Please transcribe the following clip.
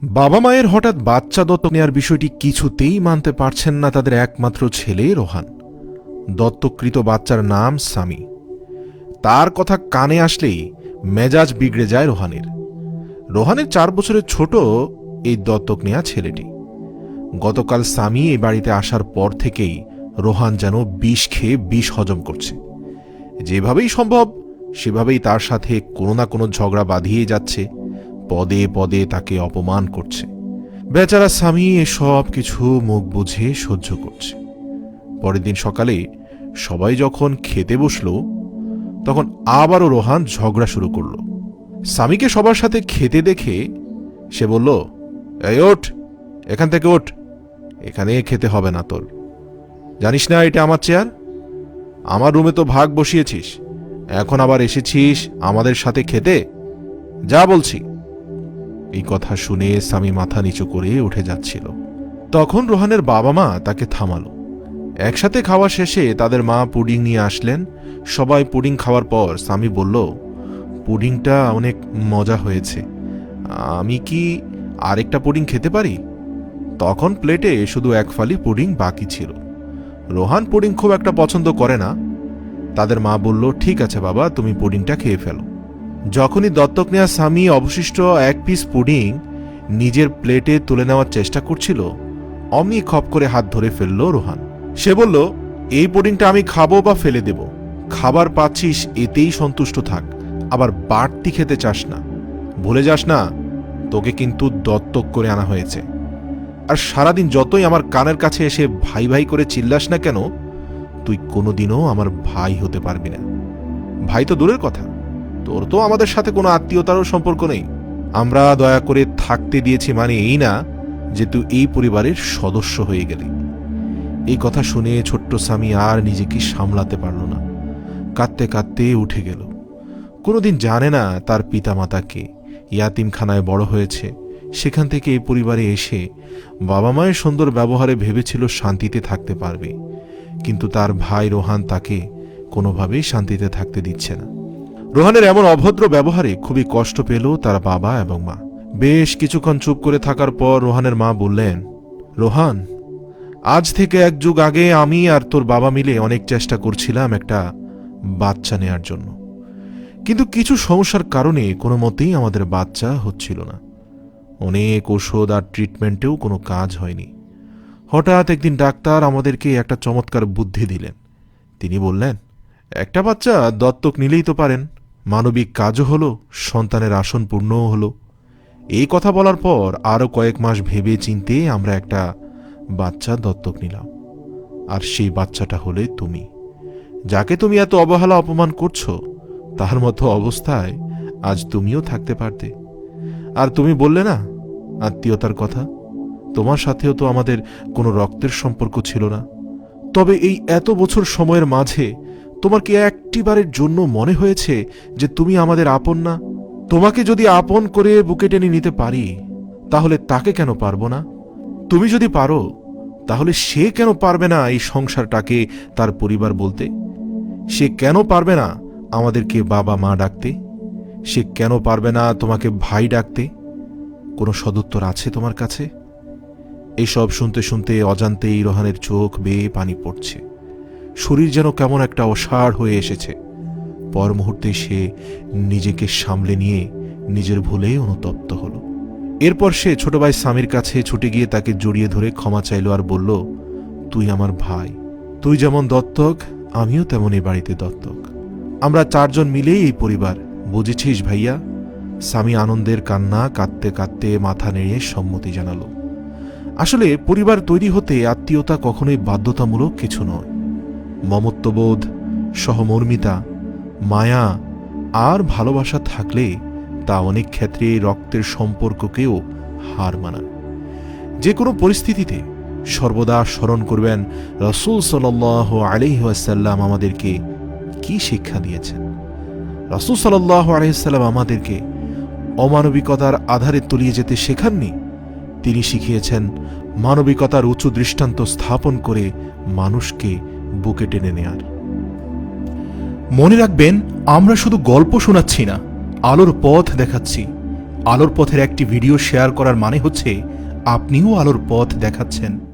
বাবা মায়ের হঠাৎ বাচ্চা দত্তক নেয়ার বিষয়টি কিছুতেই মানতে পারছেন না তাদের একমাত্র ছেলে রোহান। দত্তকৃত বাচ্চার নাম সামি। তার কথা কানে আসলেই মেজাজ বিগড়ে যায় রোহানের। রোহানের 4 বছরের ছোট এই দত্তক নেয়া ছেলেটি। গতকাল সামি এই বাড়িতে আসার পর থেকেই রোহান যেন বিষ খেয়ে বিষ হজম করছে। যেভাবেই সম্ভব সেভাবেই তার সাথে কোনো না কোনো ঝগড়া বাঁধিয়ে যাচ্ছে, পদে পদে তাকে অপমান করছে। বেচারা স্বামী এসব কিছু মুখ বুঝে সহ্য করছে। পরের দিন সকালে সবাই যখন খেতে বসল তখন আবারও রোহান ঝগড়া শুরু করল। স্বামীকে সবার সাথে খেতে দেখে সে বলল, এই ওঠ, এখান থেকে ওঠ, এখানে খেতে হবে না তোর। জানিস না এটা আমার চেয়ার? আমার রুমে তো ভাগ বসিয়েছিস, এখন আবার এসেছিস আমাদের সাথে খেতে? যা বলছি। এই কথা শুনে স্বামী মাথা নিচু করে উঠে যাচ্ছিল। তখন রোহানের বাবা মা তাকে থামালো। একসাথে খাওয়া শেষে তাদের মা পুডিং নিয়ে আসলেন। সবাই পুডিং খাওয়ার পর স্বামী বলল, পুডিংটা অনেক মজা হয়েছে, আমি কি আরেকটা পুডিং খেতে পারি? তখন প্লেটে শুধু 1 ফালি পুডিং বাকি ছিল। রোহান পুডিং খুব একটা পছন্দ করে না। তাদের মা বলল, ঠিক আছে বাবা, তুমি পুডিংটা খেয়ে ফেলো। যখনই দত্তক নেওয়া স্বামী অবশিষ্ট 1 পিস পুডিং নিজের প্লেটে তুলে নেওয়ার চেষ্টা করছিল, অমনি খপ করে হাত ধরে ফেলল রোহান। সে বলল, এই পুডিংটা আমি খাবো বা ফেলে দেব, খাবার পাচ্ছিস এতেই সন্তুষ্ট থাক, আবার বাড়তি খেতে চাস না। ভুলে যাস না তোকে কিন্তু দত্তক করে আনা হয়েছে। আর সারাদিন যতই আমার কানের কাছে এসে ভাই ভাই করে চিল্লাস না কেন, তুই কোনোদিনও আমার ভাই হতে পারবি না। ভাই তো দূরের কথা, তোর তো আমাদের সাথে কোনো আত্মীয়তারও সম্পর্ক নেই। আমরা দয়া করে থাকতে দিয়েছি মানে এই না যে তুই এই পরিবারের সদস্য হয়ে গেলি। এই কথা শুনে ছোট্ট স্বামী আর নিজেকে সামলাতে পারল না, কাঁদতে কাঁদতে উঠে গেল। কোনোদিন জানে না তার পিতামাতাকে, ইয়াতিমখানায় বড় হয়েছে, সেখান থেকে এই পরিবারে এসে বাবা মায়ের সুন্দর ব্যবহারে ভেবেছিল শান্তিতে থাকতে পারবে, কিন্তু তার ভাই রোহান তাকে কোনোভাবেই শান্তিতে থাকতে দিচ্ছে না। রোহানের এমন অভদ্র ব্যবহারে খুবই কষ্ট পেল তার বাবা এবং মা। বেশ কিছুক্ষণ চুপ করে থাকার পর রোহানের মা বললেন, রোহান, আজ থেকে 1 যুগ আগে আমি আর তোর বাবা মিলে অনেক চেষ্টা করছিলাম একটা বাচ্চা নেয়ার জন্য, কিন্তু কিছু সমস্যার কারণে কোনো মতেই আমাদের বাচ্চা হচ্ছিল না। অনেক ওষুধ আর ট্রিটমেন্টেও কোনো কাজ হয়নি। হঠাৎ একদিন ডাক্তার আমাদেরকে একটা চমৎকার বুদ্ধি দিলেন। তিনি বললেন, একটা বাচ্চা দত্তক নিলেই তো পারেন, মানবিক কাজও হলো, সন্তানের আসন পূর্ণও হলো। এই কথা বলার পর আরও কয়েক মাস ভেবে চিন্তে আমরা একটা বাচ্চা দত্তক নিলাম। আর সেই বাচ্চাটা হলে তুমি, যাকে তুমি এত অবহেলা অপমান করছো, তার মতো অবস্থায় আজ তুমিও থাকতে পারতে। আর তুমি বললে না আত্মীয়তার কথা, তোমার সাথেও তো আমাদের কোনো রক্তের সম্পর্ক ছিল না। তবে এই এত বছর সময়ের মাঝে তোমার কি একটিবারের জন্য মনে হয়েছে যে তুমি আমাদের আপন না? তোমাকে যদি আপন করে বুকে টেনে নিতে পারি, তাহলে তাকে কেন পারবো না? তুমি যদি পারো, তাহলে সে কেন পারবে না এই সংসারটাকে তার পরিবার বলতে? সে কেন পারবে না আমাদেরকে বাবা মা ডাকতে? সে কেন পারবে না তোমাকে ভাই ডাকতে? কোনো সদুত্তর আছে তোমার কাছে? এসব শুনতে শুনতে অজান্তেই রোহানের চোখ বেয়ে পানি পড়ছে। শরীর যেন কেমন একটা অসাড় হয়ে এসেছে। পর মুহূর্তে সে নিজেকে সামলে নিয়ে নিজের ভুলে অনুতপ্ত হল। এরপর সে ছোট ভাই স্বামীর কাছে ছুটে গিয়ে তাকে জড়িয়ে ধরে ক্ষমা চাইল আর বলল, তুই আমার ভাই, তুই যেমন দত্তক আমিও তেমন এই বাড়িতে দত্তক। আমরা 4 জন মিলেই এই পরিবার, বুঝেছিস ভাইয়া? স্বামী আনন্দের কান্না কাঁদতে কাঁদতে মাথা নেড়ে সম্মতি জানালো। আসলে পরিবার তৈরি হতে আত্মীয়তা কখনোই বাধ্যতামূলক কিছু নয়। মমত্ববোধ, সহমর্মিতা, মায়া আর ভালোবাসা থাকলে তা অনেক ক্ষেত্রে রক্তের সম্পর্ককেও হার মানায়। যে কোনো পরিস্থিতিতে সর্বদা স্মরণ করবেন রাসূল সাল্লাল্লাহু আলাইহি ওয়াসাল্লাম আমাদেরকে কি শিক্ষা দিয়েছেন। রাসূল সাল্লাল্লাহু আলাইহি ওয়াসাল্লাম আমাদেরকে অমানবিকতার আধারে তলিয়ে যেতে শেখাননি। তিনি শিখিয়েছেন মানবিকতার উঁচু দৃষ্টান্ত স্থাপন করে মানুষকে বুকে টেনে নেয়ার। মনে রাখবেন, আমরা শুধু গল্প শোনাচ্ছি না, আলোর পথ দেখাচ্ছি। আলোর পথের একটি ভিডিও শেয়ার করার মানে হচ্ছে আপনিও আলোর পথ দেখাচ্ছেন।